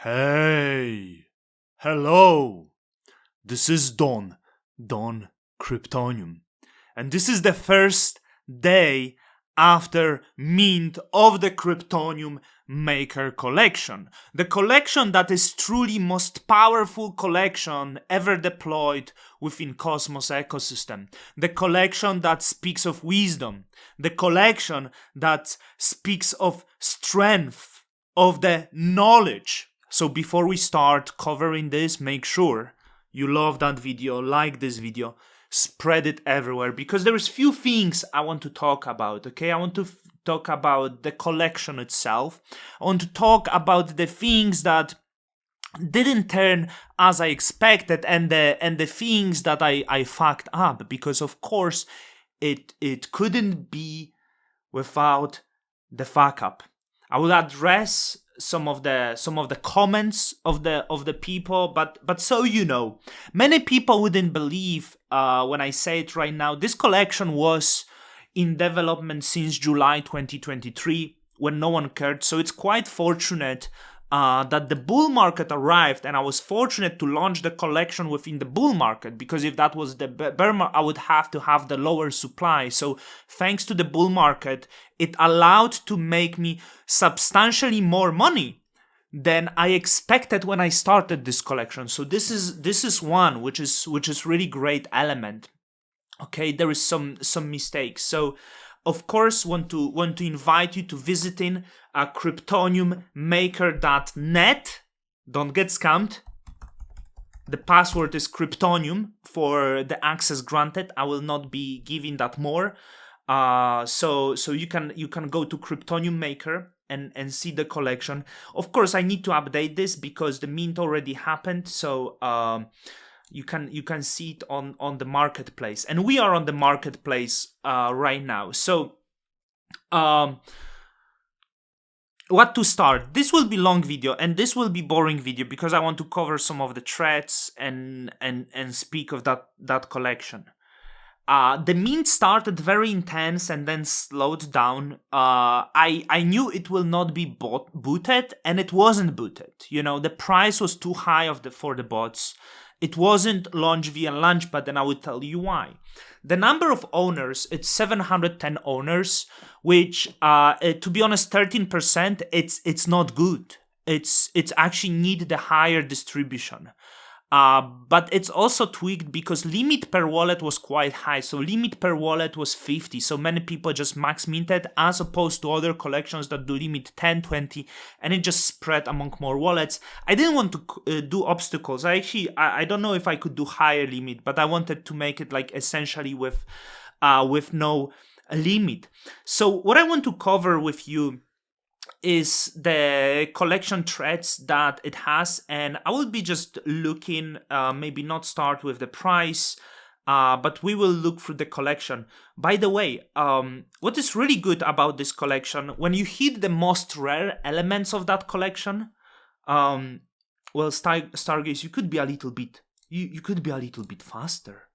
Hey, hello, this is Don Cryptonium, and this is the first day after mint of the Cryptonium Maker collection. The collection that is truly most powerful collection ever deployed within Cosmos ecosystem. The collection that speaks of wisdom. The collection that speaks of strength, of the knowledge. So before we start covering this, make sure you love that video, like this video, spread it everywhere, because there's few things I want to talk about, okay? I want to talk about the collection itself. I want to talk about the things that didn't turn as I expected, and the things that I fucked up, because of course it couldn't be without the fuck up. I will address some of the comments of the people, but so you know, many people wouldn't believe when I say it right now. This collection was in development since July 2023, when no one cared. So it's quite fortunate that the bull market arrived, and I was fortunate to launch the collection within the bull market, because if that was the bear market, I would have to have the lower supply. So thanks to the bull market, it allowed to make me substantially more money than I expected when I started this collection. So this is one which is really great element. Okay, there is some mistakes. So of course, want to invite you to visiting cryptoniummaker.net. Don't get scammed. The password is Cryptonium for the access granted. I will not be giving that more. So you can go to Cryptonium Maker and see the collection. Of course, I need to update this because the mint already happened. So you can see it on the marketplace, and we are on the marketplace right now. So what to start? This will be long video, and this will be boring video, because I want to cover some of the threads and speak of that collection. The mint started very intense and then slowed down. I knew it will not be booted, and it wasn't booted. You know, the price was too high for the bots. It wasn't launched via Launchpad, and I will tell you why. The number of owners, it's 710 owners, which, to be honest, 13%, it's not good. It's actually need the higher distribution. But it's also tweaked because limit per wallet was quite high. So limit per wallet was 50. So many people just max minted, as opposed to other collections that do limit 10, 20, and it just spread among more wallets. I didn't want to do obstacles. I don't know if I could do higher limit, but I wanted to make it like essentially with no limit. So what I want to cover with you is the collection threads that it has, and I will be just looking, maybe not start with the price, but we will look through the collection. By the way, what is really good about this collection, when you hit the most rare elements of that collection, well, Stargaze, you could be a little bit, you could be a little bit faster.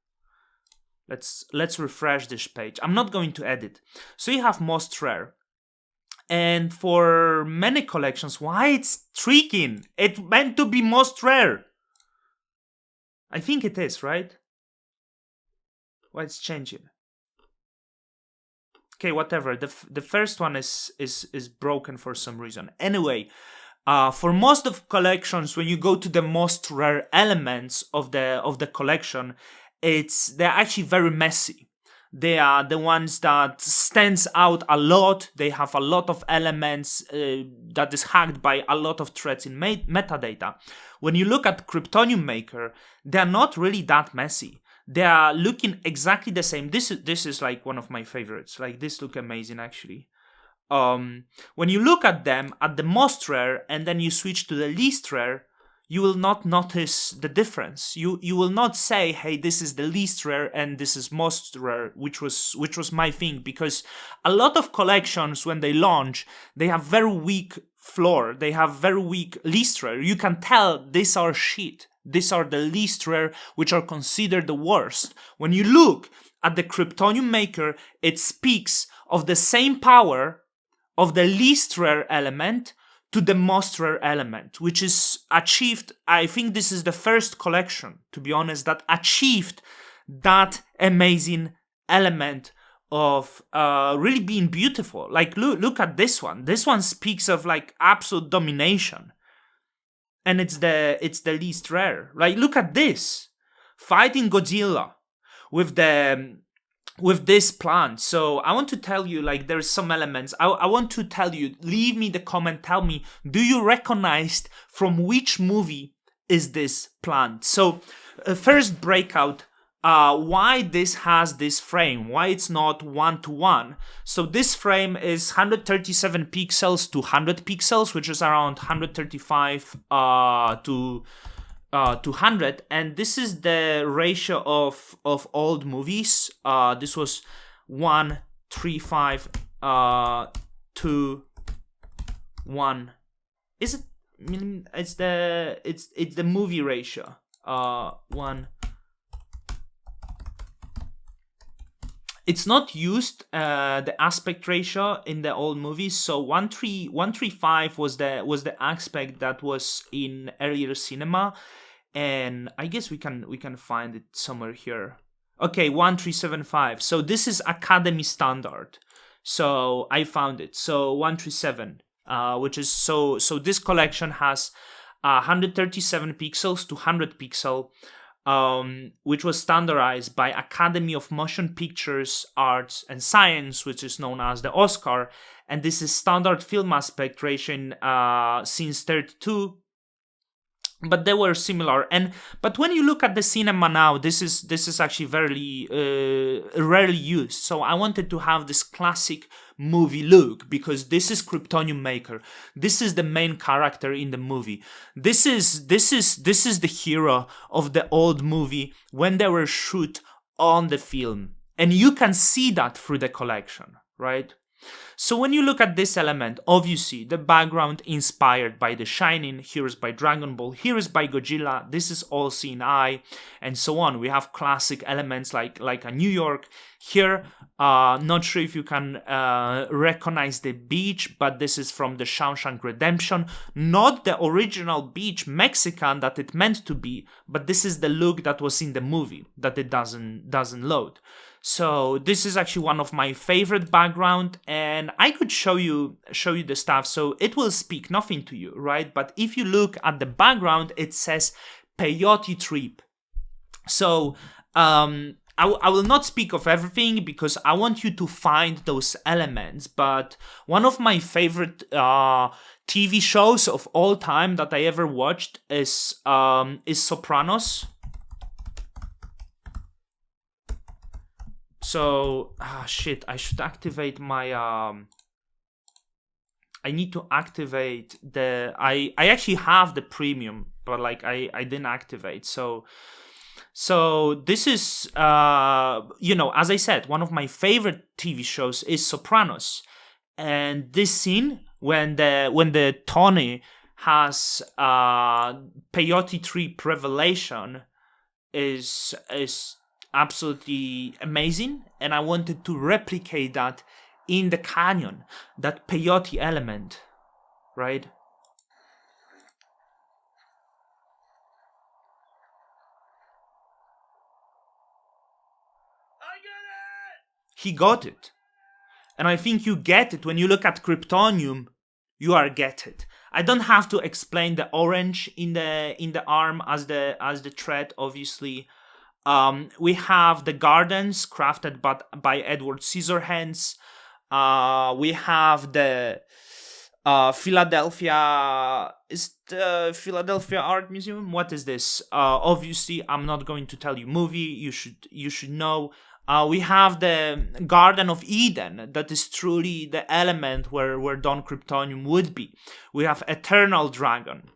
Let's refresh this page. I'm not going to edit. So you have most rare. And for many collections, why it's tricking? It's meant to be most rare. I think it is, right? Why it's changing? Okay, whatever. The first one is broken for some reason. Anyway, for most of collections, when you go to the most rare elements of the collection, they're actually very messy. They are the ones that stands out a lot. They have a lot of elements that is hacked by a lot of threads in metadata. When you look at Cryptonium Maker, they are not really that messy. They are looking exactly the same. This is like one of my favorites. Like, this look amazing actually. When you look at them at the most rare and then you switch to the least rare, you will not notice the difference. You will not say, hey, this is the least rare and this is most rare, which was my thing, because a lot of collections, when they launch, they have very weak floor. They have very weak least rare. You can tell these are shit. These are the least rare, which are considered the worst. When you look at the Cryptonium Maker, it speaks of the same power of the least rare element to the most rare element, which is achieved. I think this is the first collection, to be honest, that achieved that amazing element of really being beautiful. Like, look at this one. This one speaks of like absolute domination, and it's the least rare. Like, look at this, fighting Godzilla with this plant. So I want to tell you, like, there's some elements. I want to tell you, leave me the comment, tell me, do you recognize from which movie is this plant? So first breakout, why this has this frame, why it's not 1:1. So this frame is 137 pixels to 100 pixels, which is around 135 to 100, and this is the ratio of old movies. This was 1:35 to 1. Is it? It's the movie ratio. 1. It's not used the aspect ratio in the old movies. So 1:35 was the aspect that was in earlier cinema. And I guess we can find it somewhere here. Okay, 1:375. So this is Academy standard. So I found it. So 1:37, which is so this collection has 137 pixels to 100 pixel, which was standardized by Academy of Motion Pictures Arts and Science, which is known as the Oscar. And this is standard film aspect ratio in since 32. But they were similar, but when you look at the cinema now, this is actually very rarely used. So I wanted to have this classic movie look, because this is Cryptonium maker. This is the main character in the movie. This is the hero of the old movie when they were shoot on the film, and you can see that through the collection, right? So when you look at this element, obviously the background inspired by The Shining, here is by Dragon Ball, here is by Godzilla, this is all seeing eye, and so on. We have classic elements like a New York. Here, not sure if you can recognize the beach, but this is from the Shawshank Redemption. Not the original beach Mexican that it meant to be, but this is the look that was in the movie that it doesn't load. So this is actually one of my favorite background, and I could show you the stuff. So it will speak nothing to you, right? But if you look at the background, it says peyote trip. So I will not speak of everything because I want you to find those elements. But one of my favorite TV shows of all time that I ever watched is Sopranos. So, shit, I should activate my, I need to activate I actually have the premium, but like I didn't activate. So this is, as I said, one of my favorite TV shows is Sopranos. And this scene, when the Tony has peyote tree revelation is absolutely amazing, and I wanted to replicate that in the canyon, that peyote element, right? I get it! He got it. And I think you get it when you look at Cryptonium. You are get it. I don't have to explain the orange in the arm as the thread, obviously. We have the gardens crafted by Edward Scissorhands. We have the Philadelphia Art Museum. What is this? Obviously, I'm not going to tell you movie. You should know. We have the Garden of Eden. That is truly the element where Don Cryptonium would be. We have Eternal Dragon.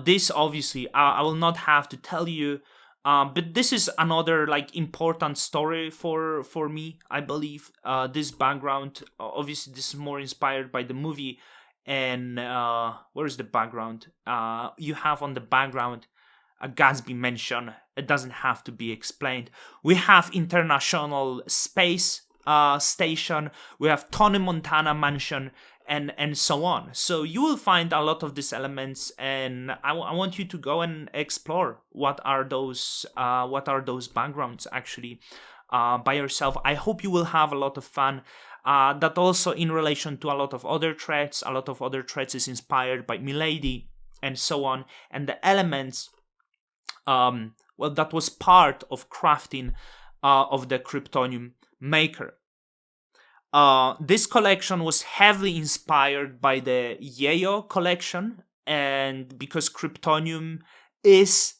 This obviously I will not have to tell you. But this is another like important story for me, I believe. This background, obviously, this is more inspired by the movie. And where is the background? You have on the background a Gatsby mention. It doesn't have to be explained. We have International Space Station. We have Tony Montana Mansion, and so on. So you will find a lot of these elements, and I want you to go and explore what are those backgrounds actually by yourself. I hope you will have a lot of fun. That also in relation to a lot of other threads. A lot of other threads is inspired by Milady and so on, and the elements that was part of crafting of the Cryptonium maker. This collection was heavily inspired by the Yayo collection, and because Cryptonium is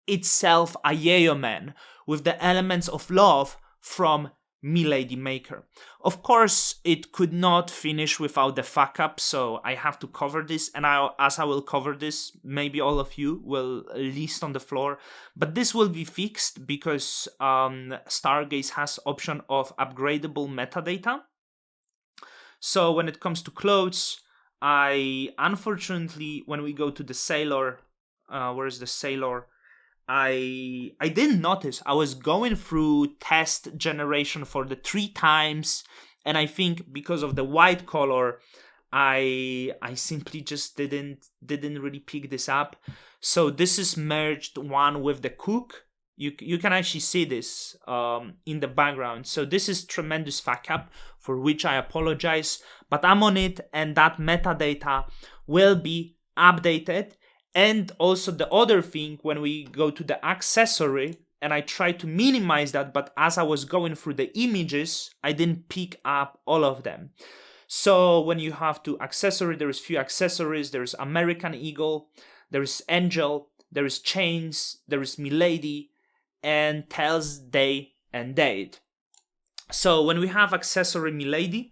itself a Yayo man with the elements of love from Milady Maker. Of course, it could not finish without the fuck up, so I have to cover this, and as I will cover this, maybe all of you will list on the floor, but this will be fixed because Stargaze has option of upgradable metadata. So when it comes to clothes, unfortunately, when we go to the sailor, where's the sailor? I didn't notice. I was going through test generation for the 3 times, and I think because of the white color, I simply just didn't really pick this up. So this is merged one with the cook. You can actually see this in the background. So this is tremendous fuck up, for which I apologize, but I'm on it, and that metadata will be updated. And also the other thing, when we go to the accessory, and I try to minimize that, but as I was going through the images, I didn't pick up all of them. So when you have to accessory, there is few accessories. There is American Eagle, there is Angel, there is Chains, there is Milady, and Tells Day and Date. So when we have accessory Milady,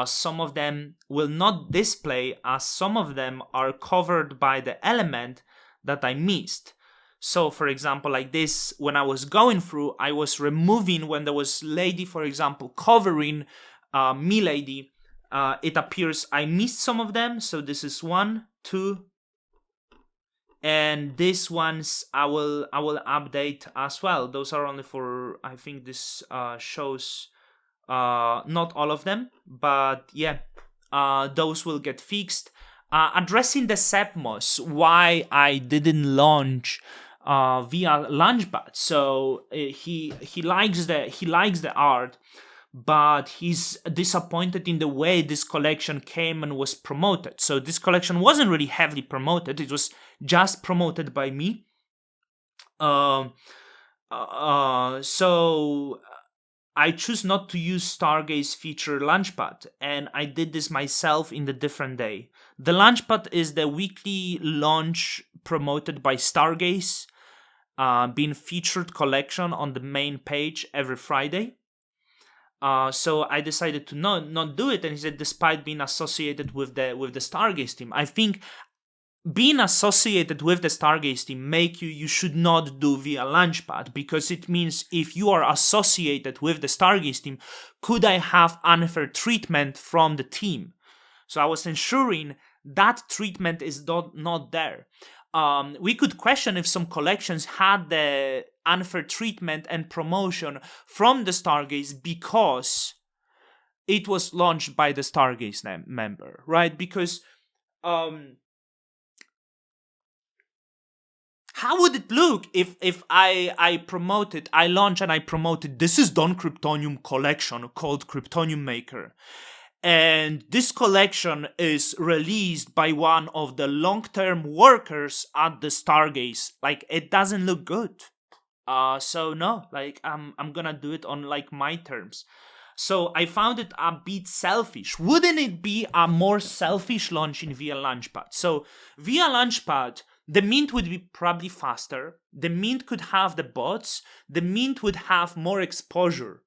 some of them will not display, as some of them are covered by the element that I missed. So for example, like this, when I was going through, I was removing, when there was lady, for example, covering Milady, it appears I missed some of them. So this is 1, 2, and these ones I will update as well. Those are only for, I think this shows not all of them, but yeah, those will get fixed. Addressing the Sepmos, why I didn't launch via Launchpad. So he likes the art, but he's disappointed in the way this collection came and was promoted. So this collection wasn't really heavily promoted. It was just promoted by me. So I choose not to use Stargaze feature Launchpad, and I did this myself in the different day. The Launchpad is the weekly launch promoted by Stargaze, being featured collection on the main page every Friday. So I decided to not do it, and he said, despite being associated with the Stargaze team, I think being associated with the Stargaze team make you should not do via Launchpad, because it means if you are associated with the Stargaze team, could I have unfair treatment from the team? So I was ensuring that treatment is not there. We could question if some collections had the unfair treatment and promotion from the Stargaze because it was launched by the Stargaze member, right? Because how would it look if I launch and I promoted, this is Don Cryptonium collection called Cryptonium Maker, and this collection is released by one of the long-term workers at the Stargaze? Like, it doesn't look good. So no, like I'm gonna do it on like my terms. So I found it a bit selfish. Wouldn't it be a more selfish launching via Launchpad? So via Launchpad, the mint would be probably faster. The mint could have the bots. The mint would have more exposure.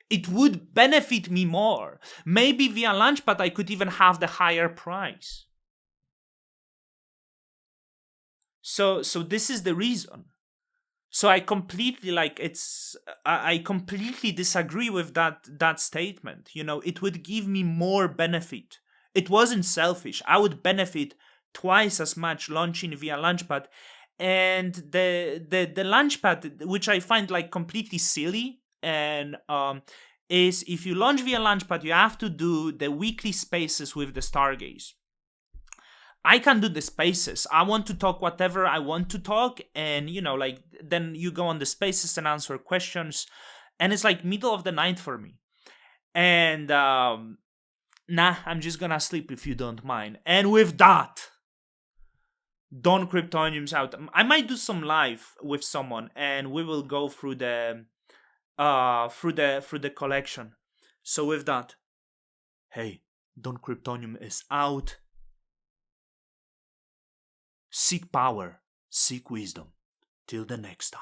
It would benefit me more. Maybe via Launchpad I could even have the higher price. So this is the reason. So I completely I completely disagree with that statement. You know, it would give me more benefit. It wasn't selfish. I would benefit twice as much launching via Launchpad, and the Launchpad, which I find like completely silly, and is if you launch via Launchpad, you have to do the weekly spaces with the Stargaze. I can do the spaces. I want to talk whatever I want to talk, and like then you go on the spaces and answer questions, and it's like middle of the night for me. And nah, I'm just gonna sleep if you don't mind. And with that, Don Cryptonium's out. I might do some live with someone, and we will go through the collection. So with that, hey, Don Cryptonium is out. Seek power, seek wisdom. Till the next time.